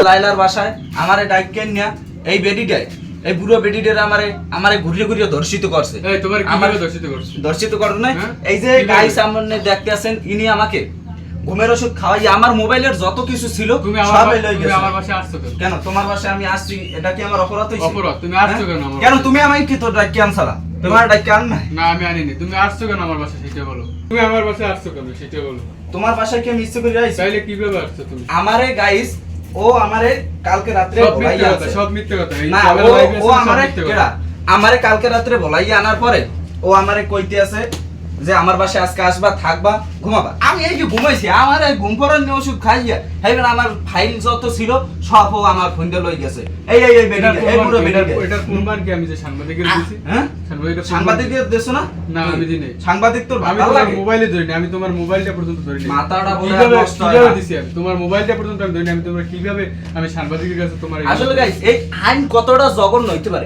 লাইলার বাসায় আমারে ডাইকেন নিয়া এই বেডিটাই এই বুড়ো বেডিটারে আমারে ঘুরিয়ে ঘুরিয়ে ধর্ষিত করছে। এই তোমার কিভাবে দর্শিত করছে? দর্শিত করে না এই যে গাইস সামনে দেখতে আছেন ইনি আমাকে ঘুমের ওষুধ খাওয়াই আমার মোবাইলের যত কিছু ছিল তুমি আমার বাসায় আসছো কেন? কেন তোমার বাসায় আমি আসছি এটা কি আমার অপরাধ হইছে? অপরাধ তুমি আসছো কেন আমার? কেন তুমি আমাকে কি তো ডাকি আনছালা? তোমার ডাকি আন না? না আমি আনিনি। তুমি আসছো কেন আমার বাসায় সেটা বলো। তুমি আমার বাসায় আসছো কেন সেটা বলো। তোমার বাসায় কি আমি ইচ্ছে করে আইছি? তাইলে কিভাবে আসছো তুমি? আমারে গাইস ও আমারে কালকে রাতে বলাই আছে সব মিথ্যে কথা। এই না ঝামেলা লাইভ আছে ও সব আমারে মিথ্যে কেডা কথা। আমারে কালকে রাতে বলাই আনার পরে ও আমারে কইতে আছে যে আমার বাসায় আজকে আসবা থাকবা ঘুমাবা। আমি এই যে ঘুমাইছি আমার এই ঘুম পড়ার নিয়ে ওষুধ খাইয়া এইবার আমার ফাইল যত ছিল সব ও আমার ফোনটা লই গেছে। এই বেডি এই পুরো বেডি এটার প্রমাণ কি আমি যে সাংবাদিকের দিছি? হ্যাঁ সাংবাদিকের দেছো না? না আমি দিই নাই। সাংবাদিক তোর আমি ভালো তোমার লাগে মোবাইলে ধরিনি। আমি তোমার মোবাইলটা পর্যন্ত ধরিনি। মাথাটা বলে নষ্ট হয় কিভাবে দিছি আমি তোমার মোবাইলটা পর্যন্ত আমি ধরিনি। আমি তোমার কিভাবে আমি সাংবাদিকের কাছে তোমার আসলে গাইস এই আইন কতটা জঘন্য হইতে পারে?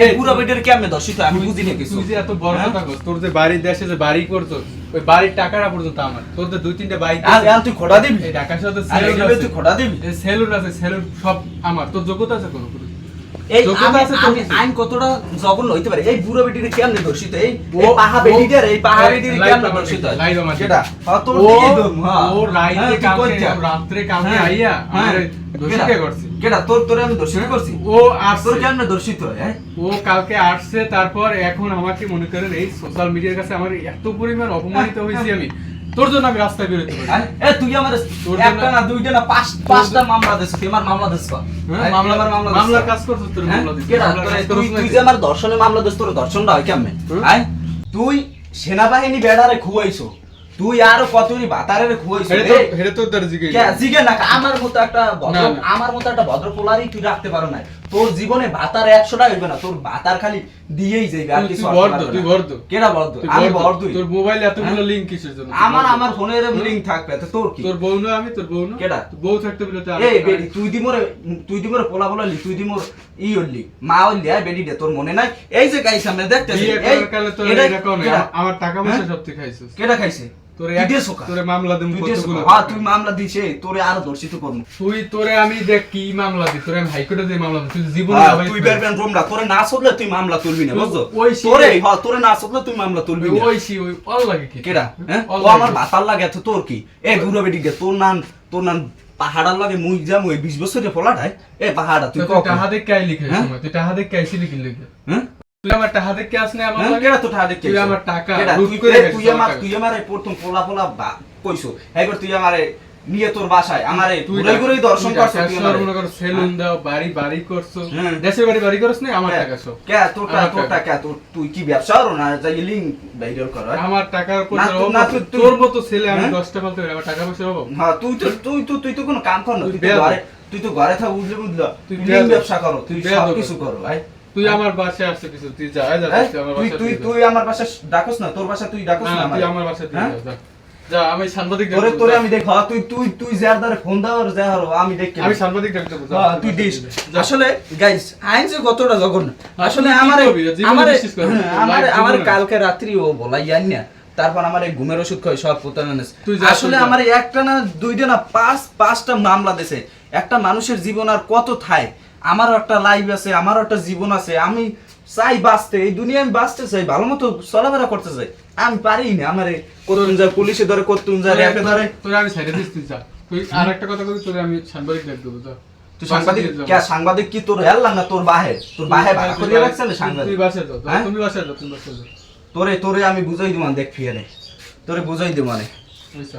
এই পুরো বেডের কি আমি দর্শিত আমি বুঝি না কিছু। তুই যে এত বড় কথা কস, তোর যে বাড়ির দেশে যে বাড়ি করছো ওই বাড়ির টাকাটা পর্যন্ত আমার। তোর যে দুই তিনটা বাইক আর তুই খোটা দিবি? এই ঢাকার সাথে তুই খোটা দিবি? সেলুন আছে, সেলুন সব আমার। তোর যোগ্যতা আছে কোনো? এই আমি আইন কতটা জঘন্য হইতে পারে? এই বুড়ো বেটির কেমনে দর্শিত? এই পাহা বেটিটার এই পাহা বেটির কেমনে দর্শিত? সেটা তোর দিকেই দম। হ্যাঁ ও রাত্রে কামে আইয়া আমারে দর্শিত করছে। কেডা তোরে আমি দর্শিত করছি? ও আসছে তোর কেমনে দর্শিত হয়? ও কালকে আসছে, তারপর এখন আমাকে মনে করেন এই সোশ্যাল মিডিয়ার কাছে আমার এত পরিমাণ অপমানিত হয়েছি আমি, তোর জন্য আমি রাস্তায় বের হতে পারি। এ তুই আমার একটা না দুইটা না পাঁচটা মামলা দিছিস। তুই আমার মামলা দিছিস? মামলার কাজ করছিস? তোর মামলা দিছিস? তুই যে আমার দর্শনে মামলা দিছিস, তোর দর্শনটা হয় কেমনে? তুই সেনাবাহিনী বেড়ারে খুয়াইছো, তুই আর কতই বাতারে খুয়াইছো। হেরে তোর দর জিগে জিগে না আমার মতো একটা ভদ্র পোলারই তুই রাখতে পারো না। তোর জীবনে ভাতার 100টা হইবে না, তোর ভাতার খালি দিয়েই যাইবে আর কিছু। তুই বর্দ কেডা বর্দ? আমি বর্দ। তোর মোবাইলে এতগুলো লিংক কিসের জন্য? আমার ফোনের লিংক থাকবে তো তোর কি? তোর বউ না আমি? তোর বউ না? কেডা? বউ থাকতে বলে এই বেডি তুই দিমরে পোলা বলালি, তুই দিমর ই হলি মা হলি। বেডি দে তোর মনে নাই? এই যে গাইস আমরা দেখতেছি এই কালে তোর এটা কোন আমার টাকা পয়সা সব তুই খাইছিস। কেডা খাইছে? তোরে মামলা দেব কতগুলো। হ্যাঁ তুই মামলা দিছে, তোরে আর দর্শিত করব। তোরে আমি দেখ কি মামলা দি, তোরে আমি হাইকোর্টে যে মামলা তুই জীবন তুই বেরবেন রোমরা, তোরে না চললে তুই মামলা তুলবি না, বুঝছো? তোরে না চললে তুই মামলা তুলবি না। ওই অল লাগে কি? কেডা? হ্যাঁ ও আমার ভাতার লাগে তো তোর কি? এ গুরু বেটি দে তোর নাম পাহাড়ার লাগে মুই যাম ওই 20 বছরের ফলাটাই। এ পাহাড়া তুই কত টাকা দেখ কাই লিখে সময় তুই টাকা দেখ কাইছিলি কি লিখে? হ্যাঁ তুই আমার টাকা দেখ কে আসনে আমার লাগে? কেডা তো টাকা দেখ? তুই আমার টাকা তুই আমার প্রথম পোলা কইছো। এবার তুই আমারে নিয়ে তোর বাসায় আমারে ঘুরে দর্শন করছ। তুই আমার মনে কর সেলুন দাও, বাড়ি করছো, দেশের বাড়ি করছ না আমার টাকা সব। কে তোর টাকা তুই কি ব্যবসা করো না যাই লিংক ভাইরাল কর? আমার টাকার উপর তোর মতো ছেলে আমি 10 টাকা বলতে আমার টাকা পয়সা হবে? হ্যাঁ তুই তো কোনো কাম কর না। তুই তো ঘরে থাক বুঝলে তুই লিংক ব্যবসা করো, তুই সব কিছু করো ভাই। তুই আমার বাসায় আসতে কিছু তুই যা আমার বাসায় তুই আমার বাসায় ডাকস না? তোর বাসায় তুই ডাকস না? তুই আমার বাসায় যা আমি সাংবাদিক তোরে আমি দেখ। তুই যার ফোন দাও আর যা হলো আমি দেখ। আমি সাংবাদিক ডাকতে বলছি তুই দিস। আসলে গাইস আইন যে কতটা জঘন্য। আসলে আমার কালকে রাত্রি ও বলাই জানি না, তারপর আমার এই ঘুমের ওষুধ খাই সব প্রতারণা। আসলে আমার একটা না দুইটা না পাঁচটা মামলা দিয়েছে। একটা মানুষের জীবন আর কত থায়। আমারও একটা লাইফ আছে, আমারও একটা জীবন আছে। আমি চাই বাঁচতে, এই দুনিয়া আমি বাঁচতে চাই, ভালো মতো চলাফেরা করতে চাই। আমি পারি না। আমারে কতদিন যায় পুলিশে ধরে, কতদিন যায় র্যাবে ধরে। তোরে আমি সাইডে দিস তুই যা। তুই আরেকটা কথা কই, তোরে আমি সাংবাদিক ডাক দেব যা। তুই সাংবাদিক কি তোর হেললাম না? তোর বাহে ভাড়া করে রাখছে না সাংবাদিক? তুই বাসায় যাও, তুমি বাসায় যাও, তুমি বাসায় যাও। তোরে আমি বুঝাই দিব দেখ ফিরে তোরে বুঝাই দিব মানে।